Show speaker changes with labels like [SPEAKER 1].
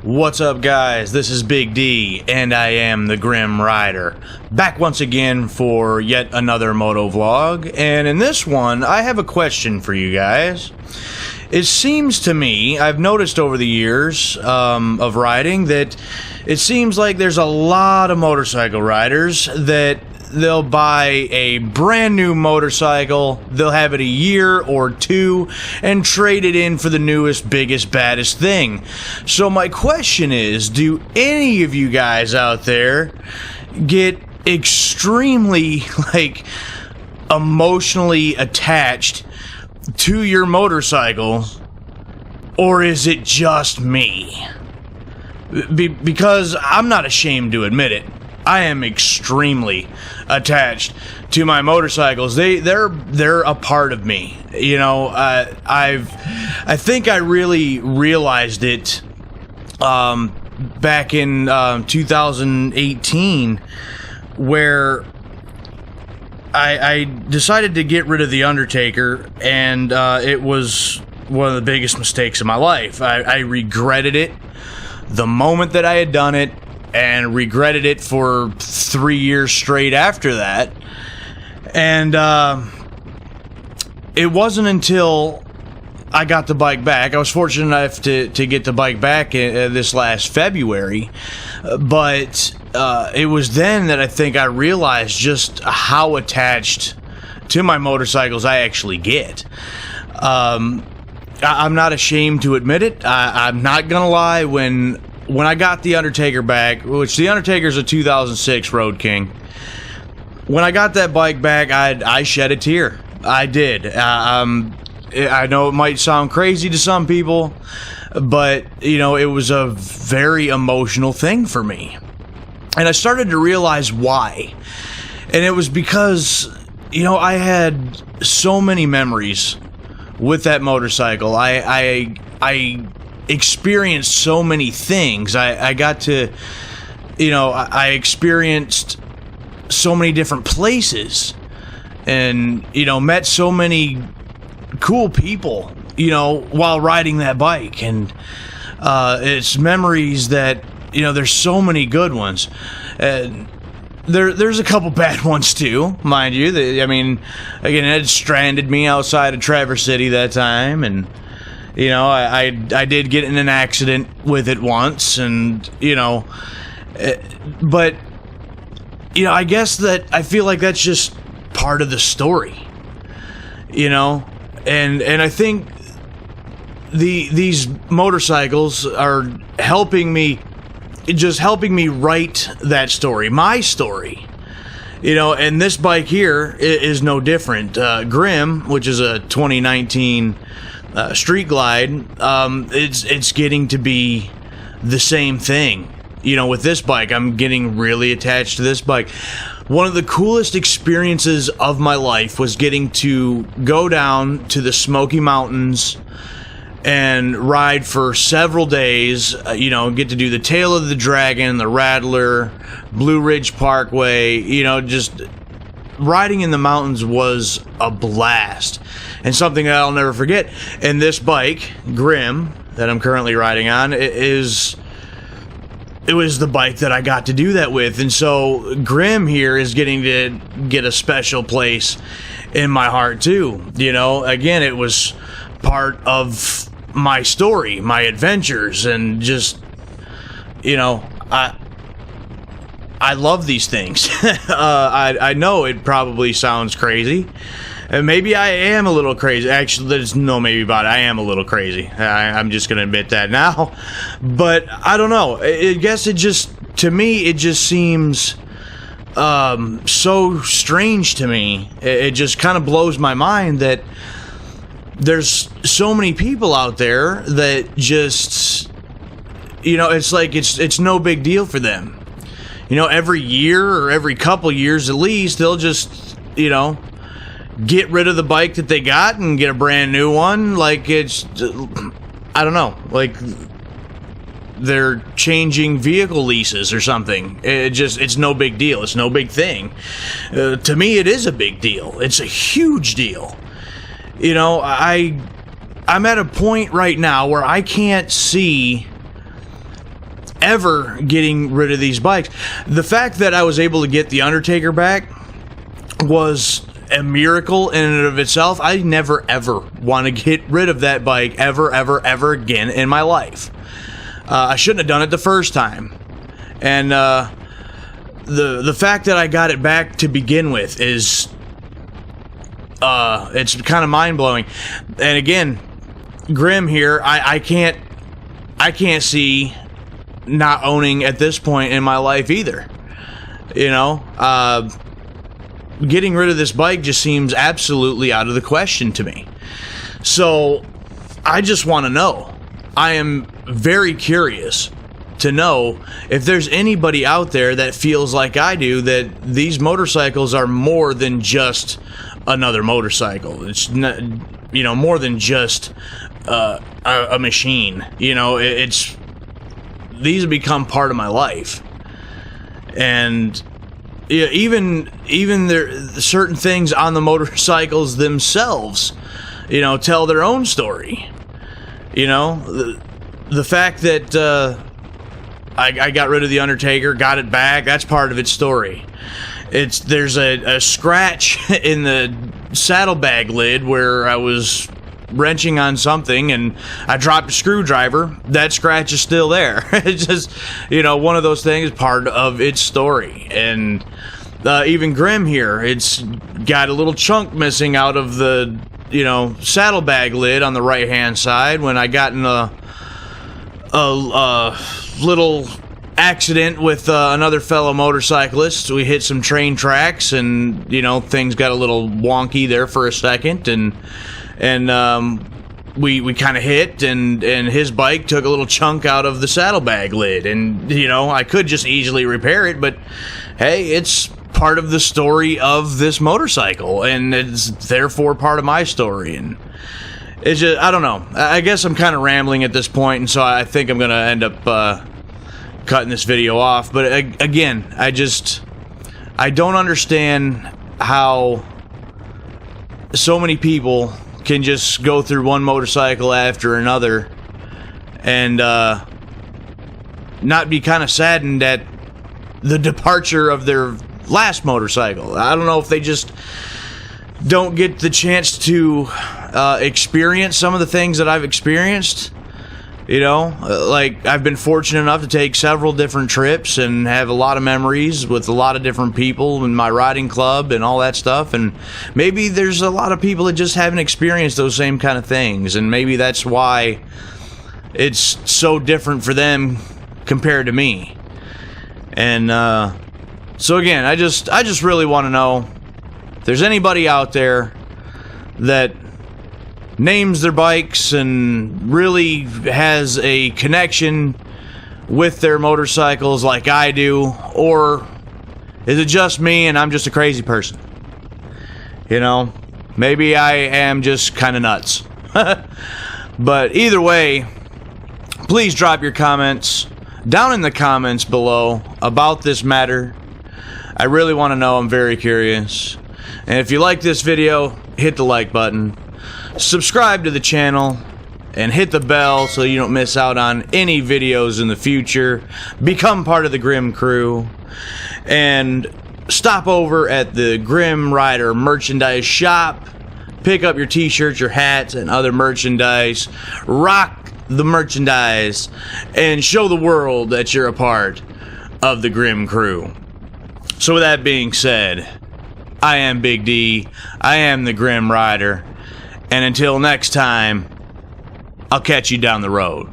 [SPEAKER 1] What's up, guys? This is Big D, and I am the Grim Rider. Back once again for yet another motovlog, and in this one, I have a question for you guys. It seems to me, I've noticed over the years of riding, that it seems like there's a lot of motorcycle riders that they'll buy a brand new motorcycle, they'll have it a year or two, and trade it in for the newest, biggest, baddest thing. So my question is, do any of you guys out there get extremely, emotionally attached to your motorcycle, or is it just me? Because I'm not ashamed to admit it. I am extremely attached to my motorcycles. They're a part of me. You know, I think I really realized it back in 2018, where I decided to get rid of the Undertaker, and it was one of the biggest mistakes of my life. I regretted it the moment that I had done it, and regretted it for 3 years straight after that. And it wasn't until I got the bike back. I was fortunate enough to get the bike back this last February, but it was then that I think I realized just how attached to my motorcycles I actually get. I'm not ashamed to admit it. I'm not gonna lie, when I got the Undertaker back, which the Undertaker's a 2006 Road King, when I got that bike back, I shed a tear. I did. I know it might sound crazy to some people, but, you know, it was a very emotional thing for me. And I started to realize why. And it was because, you know, I had so many memories with that motorcycle. I experienced so many things. I got to, you know, I experienced so many different places, and, you know, met so many cool people, you know, while riding that bike. And it's memories that, you know, there's so many good ones. There's a couple bad ones too, mind you. I mean, again, it stranded me outside of Traverse City that time, and, you know, I did get in an accident with it once, and, you know, but, you know, I guess that I feel like that's just part of the story, you know, and I think these motorcycles are helping me write that story, my story, you know, and this bike here is no different. Grim, which is a 2019 Street Glide, it's getting to be the same thing. You know, with this bike, I'm getting really attached to this bike. One of the coolest experiences of my life was getting to go down to the Smoky Mountains and ride for several days, you know, get to do the Tail of the Dragon, the Rattler, Blue Ridge Parkway. You know, just riding in the mountains was a blast, and something that I'll never forget. And this bike, Grim, that I'm currently riding on, it was the bike that I got to do that with. And so Grim here is getting to get a special place in my heart too. You know, again, it was part of my story, my adventures, and just, you know, I love these things. I know it probably sounds crazy, and maybe I am a little crazy. Actually, there's no maybe about it. I am a little crazy. I'm just going to admit that now. But I don't know. I guess it just, to me, it just seems so strange to me. It just kind of blows my mind that there's so many people out there that just, you know, it's like it's no big deal for them. You know, every year or every couple years at least, they'll just, you know, get rid of the bike that they got and get a brand new one. Like, it's, I don't know, like they're changing vehicle leases or something. It's no big deal. It's no big thing. To me, it is a big deal. It's a huge deal. You know, I'm at a point right now where I can't see ever getting rid of these bikes. The fact that I was able to get the Undertaker back was a miracle in and of itself. I never ever want to get rid of that bike ever again in my life. I shouldn't have done it the first time. And the fact that I got it back to begin with is it's kind of mind-blowing. And again, Grim here, I can't see not owning at this point in my life either. You know, getting rid of this bike just seems absolutely out of the question to me. So I just want to know. I am very curious to know if there's anybody out there that feels like I do, that these motorcycles are more than just another motorcycle. It's not, you know, more than just a machine. You know, it's these have become part of my life. And yeah, even there certain things on the motorcycles themselves, you know, tell their own story. You know, the fact that I got rid of the Undertaker, got it back, that's part of its story. There's a scratch in the saddlebag lid where I was wrenching on something and I dropped a screwdriver. That scratch is still there. It's just, you know, one of those things, part of its story. And even Grim here, it's got a little chunk missing out of the, you know, saddlebag lid on the right hand side when I got in a little accident with another fellow motorcyclist. We hit some train tracks and, you know, things got a little wonky there for a second, and we kind of hit, and his bike took a little chunk out of the saddlebag lid, and, you know, I could just easily repair it, but hey, it's part of the story of this motorcycle, and it's therefore part of my story. And it's just, I don't know, I guess I'm kind of rambling at this point, and so I think I'm gonna end up cutting this video off. But again, I don't understand how so many people can just go through one motorcycle after another and not be kind of saddened at the departure of their last motorcycle. I don't know if they just don't get the chance to experience some of the things that I've experienced. You know, like, I've been fortunate enough to take several different trips and have a lot of memories with a lot of different people in my riding club and all that stuff. And maybe there's a lot of people that just haven't experienced those same kind of things. And maybe that's why it's so different for them compared to me. And so again, I just really want to know if there's anybody out there that names their bikes and really has a connection with their motorcycles like I do, or is it just me and I'm just a crazy person? You know, maybe I am just kind of nuts. But either way, please drop your comments down in the comments below about this matter. I really want to know. I'm very curious. And if you like this video, hit the like button. Subscribe to the channel and hit the bell so you don't miss out on any videos in the future. Become part of the Grim crew. And stop over at the Grim Rider merchandise shop. Pick up your t-shirts, your hats, and other merchandise. Rock the merchandise and show the world that you're a part of the Grim crew. So with that being said, I am Big D. I am the Grim Rider. And until next time, I'll catch you down the road.